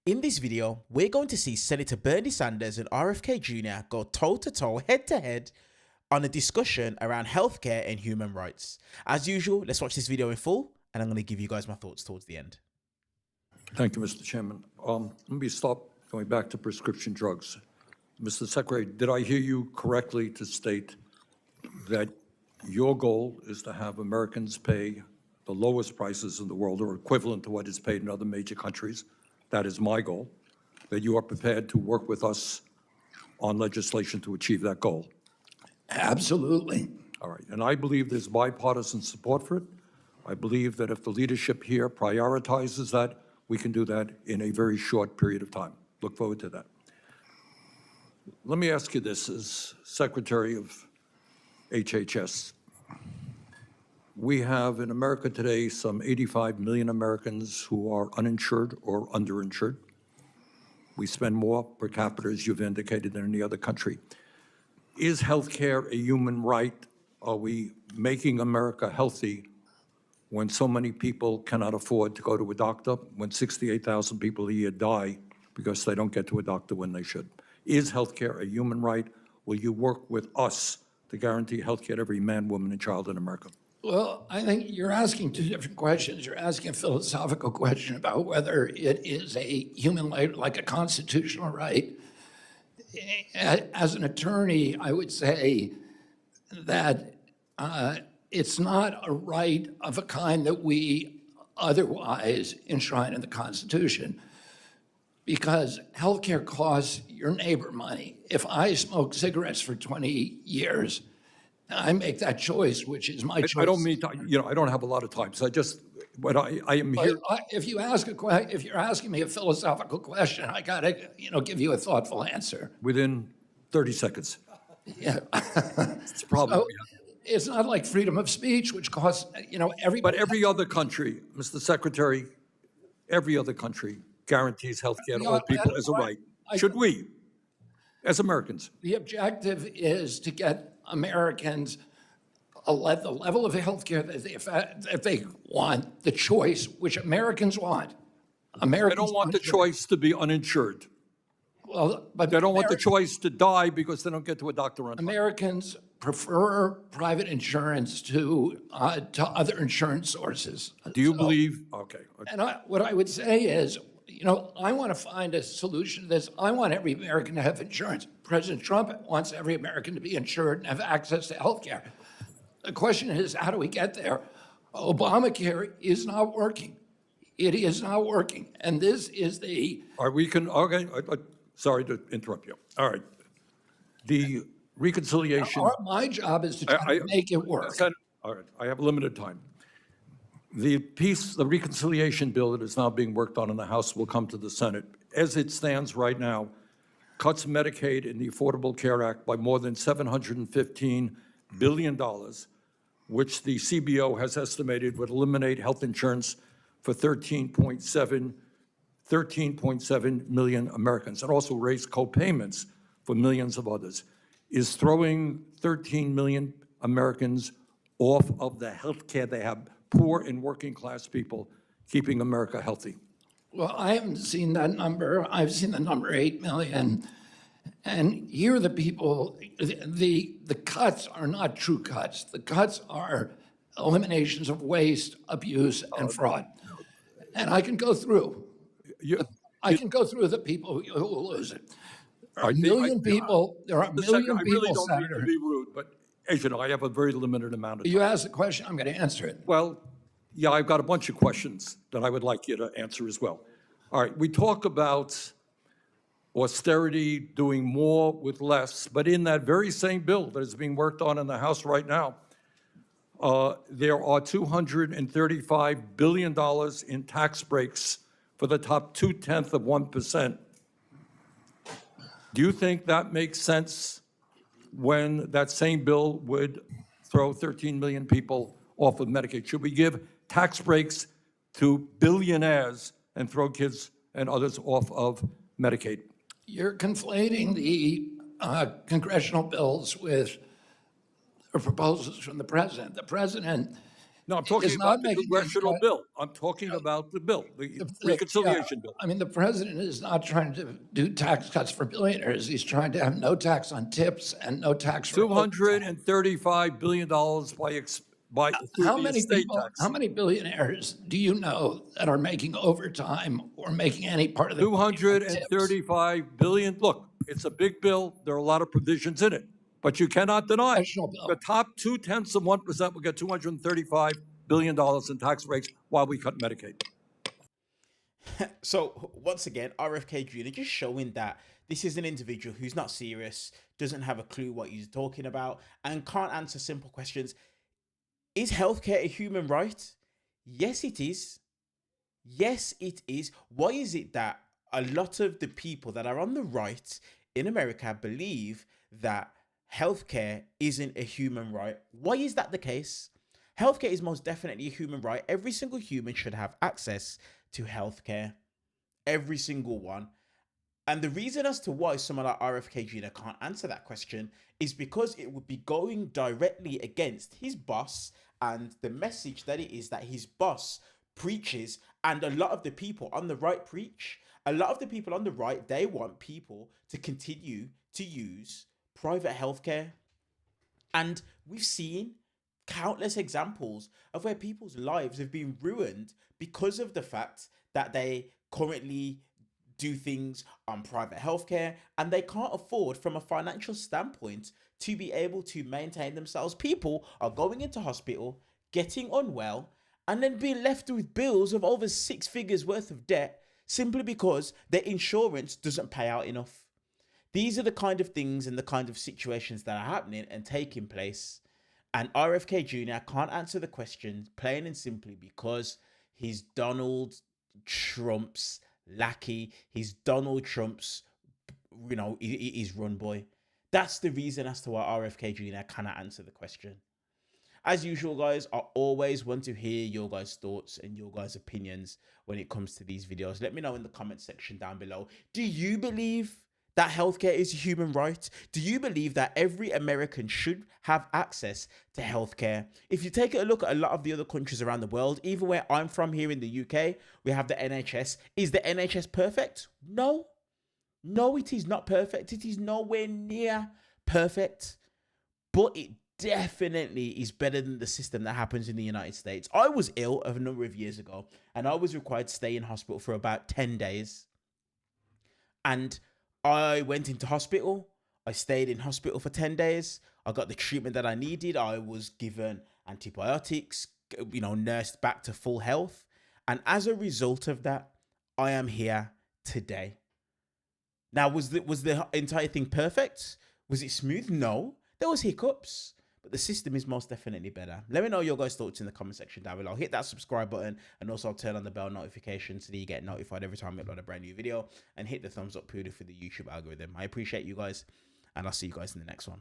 In this video, we're going to see Senator Bernie Sanders and RFK Jr go toe-to-toe, head-to-head on a discussion around healthcare and human rights. As usual, let's watch this video in full, and I'm going to give you guys my thoughts towards the end. Thank you, Mr. Chairman. Let me stop going back to prescription drugs. Mr. Secretary, did I hear you correctly to state that your goal is to have Americans pay the lowest prices in the world or equivalent to what is paid in other major countries? That is my goal, that you are prepared to work with us on legislation to achieve that goal. Absolutely. All right, and I believe there's bipartisan support for it. I believe that if the leadership here prioritizes that, we can do that in a very short period of time. Look forward to that. Let me ask you this, as Secretary of HHS. We have in America today some 85 million Americans who are uninsured or underinsured. We spend more per capita, as you've indicated, than any other country. Is healthcare a human right? Are we making America healthy when so many people cannot afford to go to a doctor, when 68,000 people a year die because they don't get to a doctor when they should? Is healthcare a human right? Will you work with us to guarantee healthcare to every man, woman, and child in America? Well, I think you're asking two different questions. You're asking a philosophical question about whether it is a human right, like a constitutional right. As an attorney, I would say that it's not a right of a kind that we otherwise enshrine in the Constitution, because healthcare costs your neighbor money. If I smoke cigarettes for 20 years, I make that choice, which is my choice. I don't mean to, I don't have a lot of time, so but I am here. If you're asking me a philosophical question, I gotta, give you a thoughtful answer. Within 30 seconds. Yeah. It's a problem. So, it's not like freedom of speech, which costs, everybody. But every other country, Mr. Secretary, every other country guarantees health care to all people as a right. Should we, as Americans? The objective is to get Americans the level of health care that they want, the choice, which Americans want. Americans They don't want the choice to be uninsured. Well, but they don't want the choice to die because they don't get to a doctor on time. Americans prefer private insurance to other insurance sources. Do you believe? Okay. And what I would say is, I want to find a solution to this. I want every American to have insurance. President Trump wants every American to be insured and have access to health care. The question is, how do we get there? Obamacare is not working. It is not working. And this is the... Sorry to interrupt you. All right. The reconciliation... My job is to try to make it work. All right. I have limited time. The reconciliation bill that is now being worked on in the House will come to the Senate. As it stands right now, cuts Medicaid in the Affordable Care Act by more than $715 billion, which the CBO has estimated would eliminate health insurance for 13.7 million Americans, and also raise co-payments for millions of others, is throwing 13 million Americans off of the health care they have, poor and working class people, keeping America healthy. Well, I haven't seen that number. I've seen the number 8 million. And here the people, the cuts are not true cuts. The cuts are eliminations of waste, abuse, and fraud. And I can go through. I can go through the people who will lose it. There are a million people, I really don't mean to be rude, but as you know, I have a very limited amount of time. You asked a question, I'm going to answer it. Well, yeah, I've got a bunch of questions that I would like you to answer as well. All right, we talk about austerity, doing more with less, but in that very same bill that is being worked on in the House right now, there are $235 billion in tax breaks for the top 0.2%. Do you think that makes sense when that same bill would throw 13 million people off of Medicaid? Should we give tax breaks to billionaires and throw kids and others off of Medicaid? You're conflating the congressional bills with proposals from the president. The president No, I'm talking is about not the making them congressional try. bill. I'm talking about the bill, the Yeah, reconciliation bill. I mean, the president is not trying to do tax cuts for billionaires. He's trying to have no tax on tips and no tax for overtime. $235 billion through the estate How tax. many billionaires do you know that are making overtime or making any part of their money from tips? 235 billion. Look, it's a big bill. There are a lot of provisions in it, but you cannot deny Congressional the bill. top 0.2% will get $235 billion in tax breaks while we cut Medicaid. So once again, RFK Jr. just showing that this is an individual who's not serious, doesn't have a clue what he's talking about, and can't answer simple questions. Is healthcare a human right? Yes, it is. Yes, it is. Why is it that a lot of the people that are on the right in America believe that healthcare isn't a human right? Why is that the case? Healthcare is most definitely a human right. Every single human should have access to healthcare. Every single one. And the reason as to why someone like RFK Jr. can't answer that question is because it would be going directly against his boss and the message that it is that his boss preaches, and a lot of the people on the right preach. A lot of the people on the right, they want people to continue to use private healthcare. And we've seen countless examples of where people's lives have been ruined because of the fact that they currently do things on private healthcare and they can't afford, from a financial standpoint, to be able to maintain themselves. People are going into hospital, getting unwell, and then being left with bills of over 6 figures worth of debt simply because their insurance doesn't pay out enough. These are the kind of things and the kind of situations that are happening and taking place. And RFK Jr. can't answer the question plain and simply because he's Donald Trump's lackey. He's Donald Trump's, he's run boy. That's the reason as to why RFK Jr. cannot answer the question. As usual, guys, I always want to hear your guys' thoughts and your guys' opinions when it comes to these videos. Let me know in the comment section down below. Do you believe that healthcare is a human right? Do you believe that every American should have access to healthcare? If you take a look at a lot of the other countries around the world, even where I'm from here in the UK, we have the NHS. Is the NHS perfect? No. No, it is not perfect. It is nowhere near perfect. But it definitely is better than the system that happens in the United States. I was ill a number of years ago, and I was required to stay in hospital for about 10 days. And I went into hospital. I stayed in hospital for 10 days. I got the treatment that I needed. I was given antibiotics, nursed back to full health. And as a result of that, I am here today. Now, was the entire thing perfect? Was it smooth? No. There was hiccups, but the system is most definitely better. Let me know your guys' thoughts in the comment section down below. Hit that subscribe button and also turn on the bell notification so that you get notified every time I upload a brand new video, and hit the thumbs up purely for the YouTube algorithm. I appreciate you guys, and I'll see you guys in the next one.